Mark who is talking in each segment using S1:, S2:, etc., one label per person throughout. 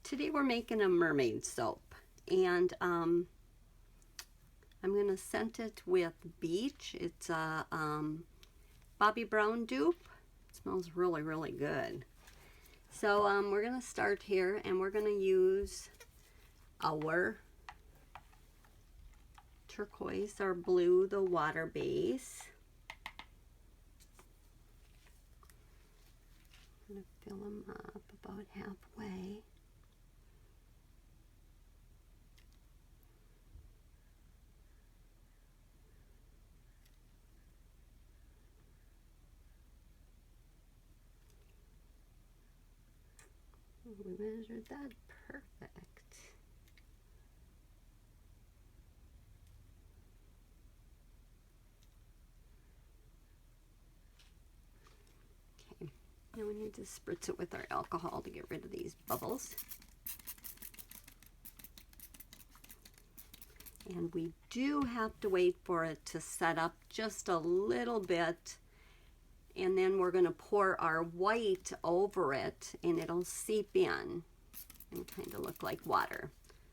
S1: Today we're making a mermaid soap, and I'm going to scent it with beach. It's a Bobbie Brown dupe. It smells really, really good. So we're going to start here, and we're going to use our turquoise or blue, the water base. I'm going to fill them up about halfway. We measured that perfect. Okay, now we need to spritz it with our alcohol to get rid of these bubbles. And we do have to wait for it to set up just a little bit, and then we're going to pour our white over it and it'll seep in and kind of look like water.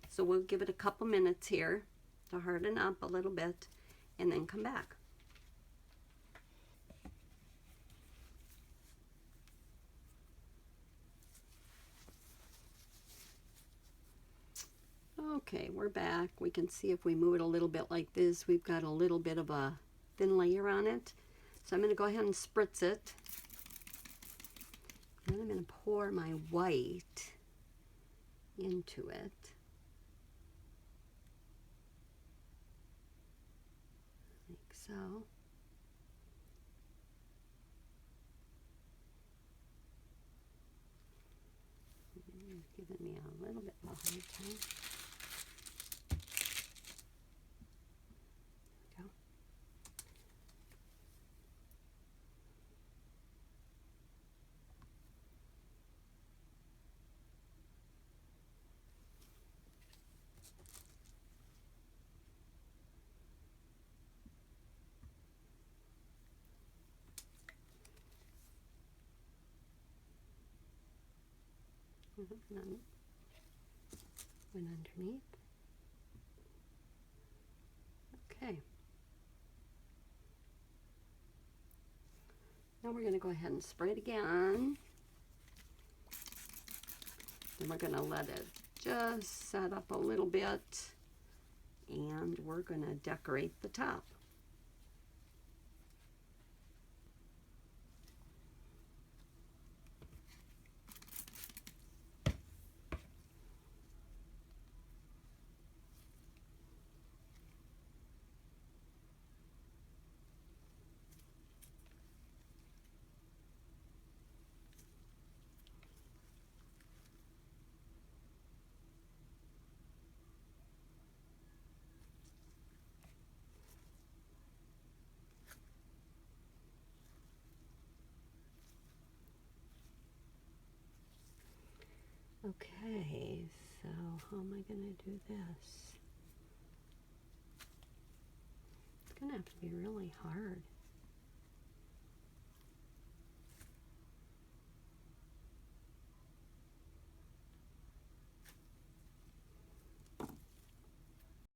S1: So we'll give it a couple minutes here to harden up a little bit and then come back. Okay, we're back. We can see if we move it a little bit like this, we've got a little bit of a thin layer on it. So I'm going to go ahead and spritz it. Then I'm going to pour my white into it. Like so. It's giving me a little bit more hard time. Went underneath. Okay. Now we're going to go ahead and spray it again. Then we're going to let it just set up a little bit, and we're going to decorate the top. Okay, so how am I going to do this? It's going to have to be really hard.